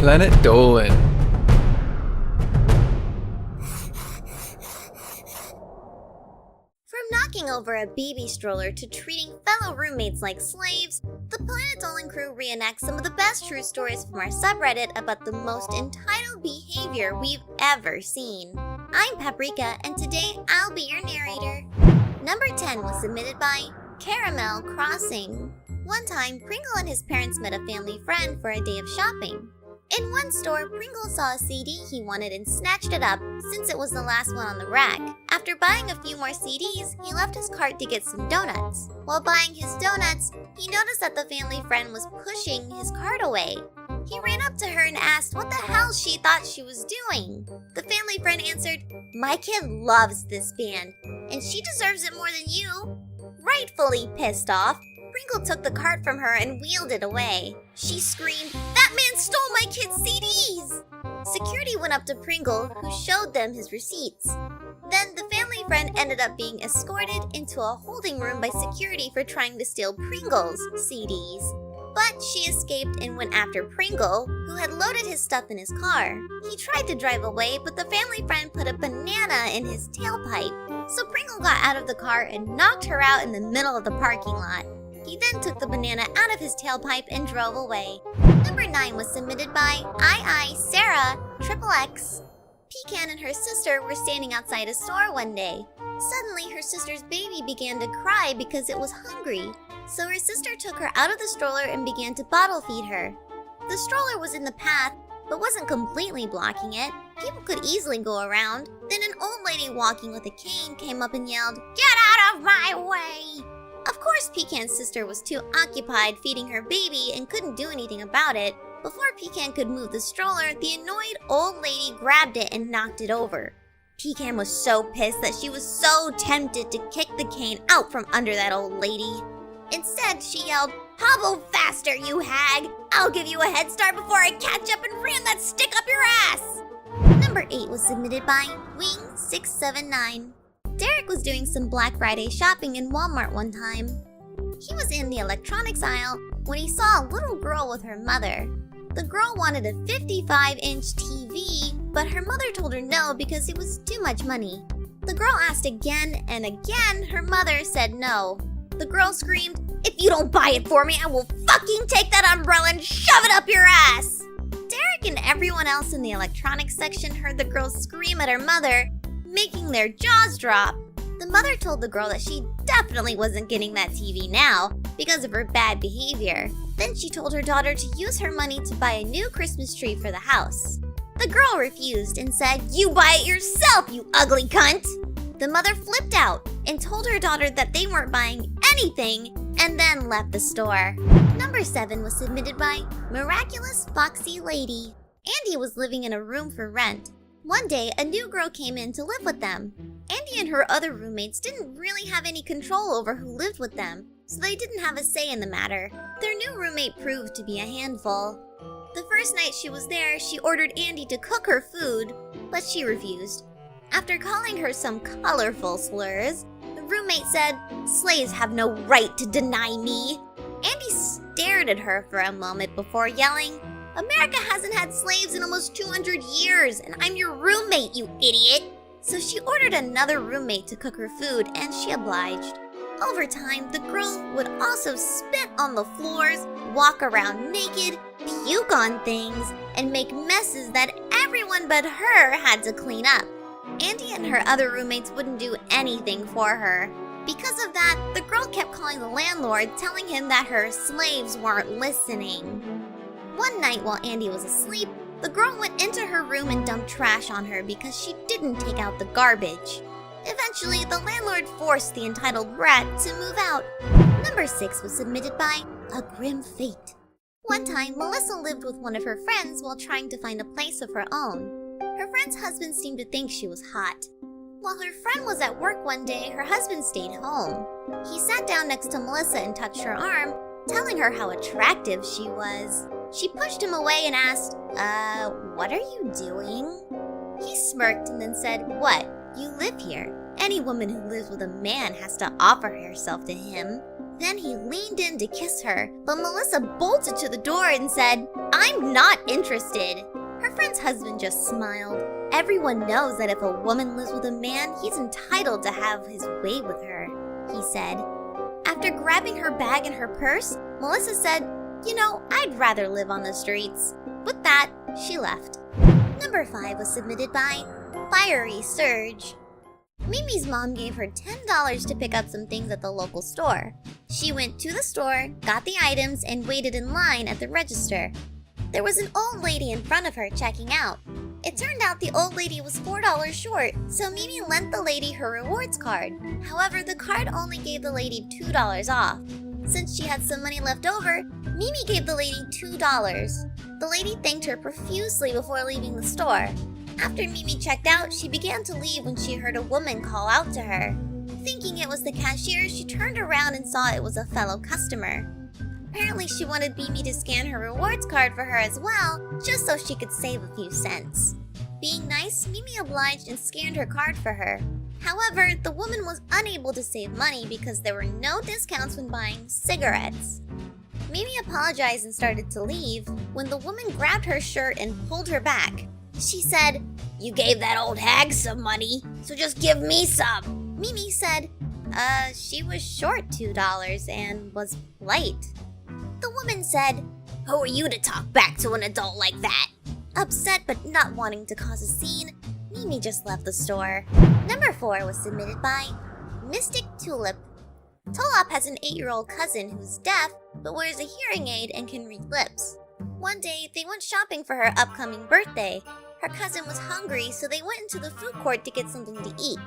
Planet Dolan. From knocking over a baby stroller to treating fellow roommates like slaves, the Planet Dolan crew reenacts some of the best true stories from our subreddit about the most entitled behavior we've ever seen. I'm Paprika, and today I'll be your narrator. Number 10 was submitted by CaramelCrossing. One time, Pringle and his parents met a family friend for a day of shopping. In one store, Pringle saw a CD he wanted and snatched it up since it was the last one on the rack. After buying a few more CDs, he left his cart to get some donuts. While buying his donuts, he noticed that the family friend was pushing his cart away. He ran up to her and asked what the hell she thought she was doing. The family friend answered, "My kid loves this band, and she deserves it more than you." Rightfully pissed off, Pringle took the cart from her and wheeled it away. She screamed, "That man stole my kid's CDs!" Security went up to Pringle, who showed them his receipts. Then the family friend ended up being escorted into a holding room by security for trying to steal Pringle's CDs. But she escaped and went after Pringle, who had loaded his stuff in his car. He tried to drive away, but the family friend put a banana in his tailpipe. So Pringle got out of the car and knocked her out in the middle of the parking lot. He then took the banana out of his tailpipe and drove away. Number 9 was submitted by Sarah XXX. Pecan and her sister were standing outside a store one day. Suddenly, her sister's baby began to cry because it was hungry. So her sister took her out of the stroller and began to bottle feed her. The stroller was in the path, but wasn't completely blocking it. People could easily go around. Then an old lady walking with a cane came up and yelled, "Get out of my way!" Of course, Pecan's sister was too occupied feeding her baby and couldn't do anything about it. Before Pecan could move the stroller, the annoyed old lady grabbed it and knocked it over. Pecan was so pissed that she was so tempted to kick the cane out from under that old lady. Instead, she yelled, "Hobble faster, you hag! I'll give you a head start before I catch up and ram that stick up your ass!" Number 8 was submitted by Wing679. Derek was doing some Black Friday shopping in Walmart one time. He was in the electronics aisle when he saw a little girl with her mother. The girl wanted a 55-inch TV, but her mother told her no because it was too much money. The girl asked again and again. Her mother said no. The girl screamed, "If you don't buy it for me, I will fucking take that umbrella and shove it up your ass!" Derek and everyone else in the electronics section heard the girl scream at her mother, making their jaws drop. The mother told the girl that she definitely wasn't getting that TV now because of her bad behavior. Then she told her daughter to use her money to buy a new Christmas tree for the house. The girl refused and said, "You buy it yourself, you ugly cunt!" The mother flipped out and told her daughter that they weren't buying anything and then left the store. Number 7 was submitted by MiraculousFoxyLady. Andy was living in a room for rent. One day, a new girl came in to live with them. Andy and her other roommates didn't really have any control over who lived with them, so they didn't have a say in the matter. Their new roommate proved to be a handful. The first night she was there, she ordered Andy to cook her food, but she refused. After calling her some colorful slurs, the roommate said, "Slaves have no right to deny me." Andy stared at her for a moment before yelling, "America hasn't had slaves in almost 200 years, and I'm your roommate, you idiot!" So she ordered another roommate to cook her food, and she obliged. Over time, the girl would also spit on the floors, walk around naked, puke on things, and make messes that everyone but her had to clean up. Andy and her other roommates wouldn't do anything for her. Because of that, the girl kept calling the landlord, telling him that her slaves weren't listening. One night while Andy was asleep, the girl went into her room and dumped trash on her because she didn't take out the garbage. Eventually, the landlord forced the entitled brat to move out. Number 6 was submitted by AGrimFate. One time, Melissa lived with one of her friends while trying to find a place of her own. Her friend's husband seemed to think she was hot. While her friend was at work one day, her husband stayed home. He sat down next to Melissa and touched her arm, telling her how attractive she was. She pushed him away and asked, "What are you doing?" He smirked and then said, "What? You live here. Any woman who lives with a man has to offer herself to him." Then he leaned in to kiss her, but Melissa bolted to the door and said, "I'm I'm not interested. Her friend's husband just smiled. Everyone knows that if a woman lives with a man, he's entitled to have his way with her, he said. After grabbing her bag and her purse, Melissa said, "You know, I'd rather live on the streets." With that, she left. Number 5 was submitted by FierySerge. Mimi's mom gave her $10 to pick up some things at the local store. She went to the store, got the items, and waited in line at the register. There was an old lady in front of her checking out. It turned out the old lady was $4 short, so Mimi lent the lady her rewards card. However, the card only gave the lady $2 off. Since she had some money left over, Mimi gave the lady $2. The lady thanked her profusely before leaving the store. After Mimi checked out, she began to leave when she heard a woman call out to her. Thinking it was the cashier, she turned around and saw it was a fellow customer. Apparently, she wanted Mimi to scan her rewards card for her as well, just so she could save a few cents. Being nice, Mimi obliged and scanned her card for her. However, the woman was unable to save money because there were no discounts when buying cigarettes. Mimi apologized and started to leave when the woman grabbed her shirt and pulled her back. She said, "You gave that old hag some money, so just give me some." Mimi said, she was short $2 and was late. The woman said, "Who are you to talk back to an adult like that?" Upset but not wanting to cause a scene, Mimi just left the store. Number 4 was submitted by MysticTulip. Tolop has an 8-year-old cousin who's deaf but wears a hearing aid and can read lips. One day, they went shopping for her upcoming birthday. Her cousin was hungry, so they went into the food court to get something to eat.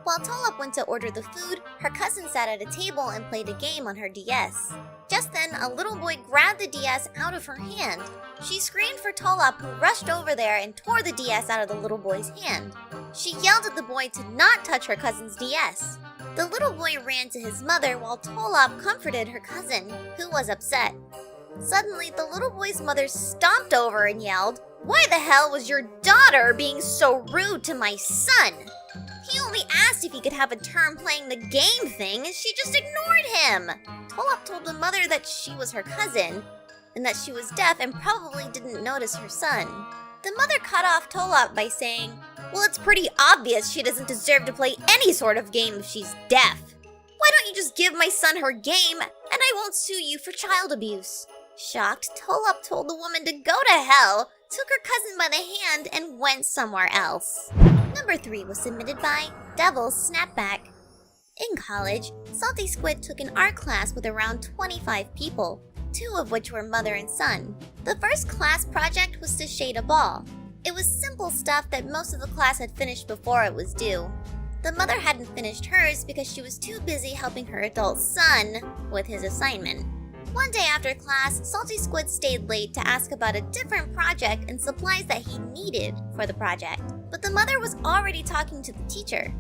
While Tolop went to order the food, her cousin sat at a table and played a game on her DS. Just then, a little boy grabbed the DS out of her hand. She screamed for Tolop, who rushed over there and tore the DS out of the little boy's hand. She yelled at the boy to not touch her cousin's DS. The little boy ran to his mother while Tolop comforted her cousin, who was upset. Suddenly, the little boy's mother stomped over and yelled, "Why the hell was your daughter being so rude to my son?" He only asked if he could have a turn playing the game thing, and she just ignored him. Tolop told the mother that she was her cousin, and that she was deaf and probably didn't notice her son. The mother cut off Tolop by saying, "Well, it's pretty obvious she doesn't deserve to play any sort of game if she's deaf. Why don't you just give my son her game, and I won't sue you for child abuse?" Shocked, Tolop told the woman to go to hell, took her cousin by the hand, and went somewhere else. Number 3 was submitted by devilsSnapback. In college, Salty Squid took an art class with around 25 people, 2 of which were mother and son. The first class project was to shade a ball. It was simple stuff that most of the class had finished before it was due. The mother hadn't finished hers because she was too busy helping her adult son with his assignment. One day after class, Salty Squid stayed late to ask about a different project and supplies that he needed for the project. But the mother was already talking to the teacher.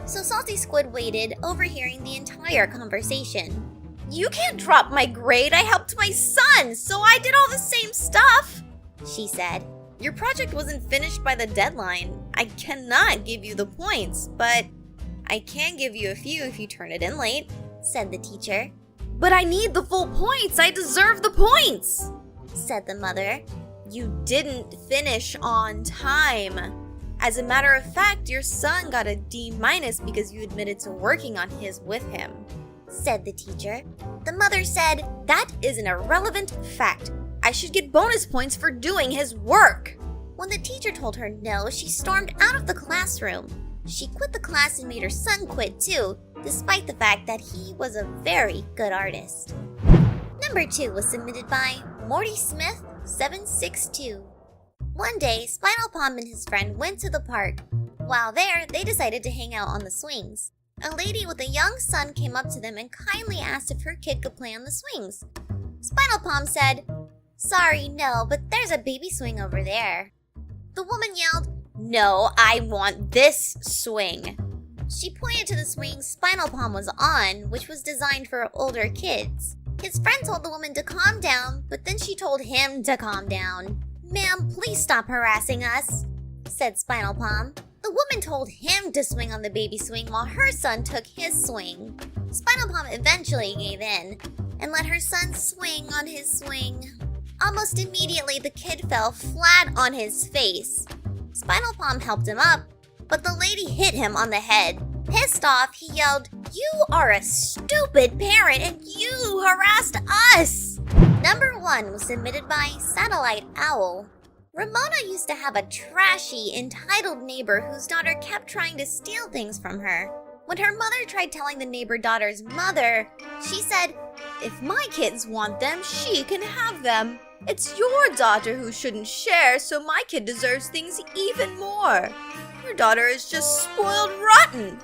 So Salty Squid waited, overhearing the entire conversation. "You can't drop my grade, I helped my son, so I did all the same stuff," she said. "Your project wasn't finished by the deadline. I cannot give you the points, but I can give you a few if you turn it in late," said the teacher. "But I need the full points, I deserve the points," said the mother. "You didn't finish on time. As a matter of fact, your son got a D- because you admitted to working on his with him," said the teacher. The mother said, "That is an irrelevant fact. I should get bonus points for doing his work." When the teacher told her no, she stormed out of the classroom. She quit the class and made her son quit too, despite the fact that he was a very good artist. Number 2 was submitted by Morty Smith 762. One day, Spinal Palm and his friend went to the park. While there, they decided to hang out on the swings. A lady with a young son came up to them and kindly asked if her kid could play on the swings. Spinal Palm said, "Sorry, no, but there's a baby swing over there." The woman yelled, "No, I want this swing." She pointed to the swing Spinal Palm was on, which was designed for older kids. His friend told the woman to calm down, but then she told him to calm down. "Ma'am, please stop harassing us," said Spinal Palm. The woman told him to swing on the baby swing while her son took his swing. Spinal Palm eventually gave in and let her son swing on his swing. Almost immediately, the kid fell flat on his face. Spinal Palm helped him up, but the lady hit him on the head. Pissed off, he yelled, "You are a stupid parent and you harassed us!" Number 1 was submitted by Satellite Owl. Ramona used to have a trashy, entitled neighbor whose daughter kept trying to steal things from her. When her mother tried telling the neighbor daughter's mother, she said, "If my kids want them, she can have them. It's your daughter who shouldn't share, so my kid deserves things even more. Your daughter is just spoiled rotten."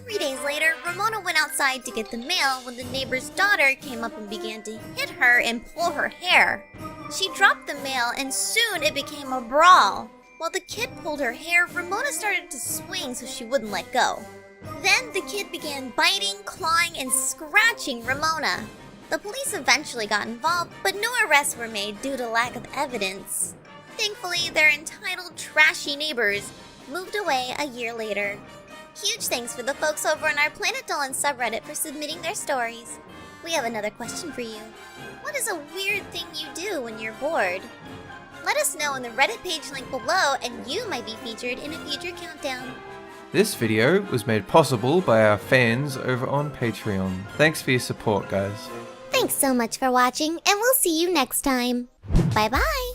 3 days later, Ramona went outside to get the mail when the neighbor's daughter came up and began to hit her and pull her hair. She dropped the mail and soon it became a brawl. While the kid pulled her hair, Ramona started to swing so she wouldn't let go. Then the kid began biting, clawing, and scratching Ramona. The police eventually got involved, but no arrests were made due to lack of evidence. Thankfully, their entitled, trashy neighbors moved away a year later. Huge thanks for the folks over on our Planet Dolan subreddit for submitting their stories. We have another question for you. What is a weird thing you do when you're bored? Let us know in the Reddit page link below and you might be featured in a future countdown. This video was made possible by our fans over on Patreon. Thanks for your support, guys. Thanks so much for watching, and we'll see you next time. Bye-bye!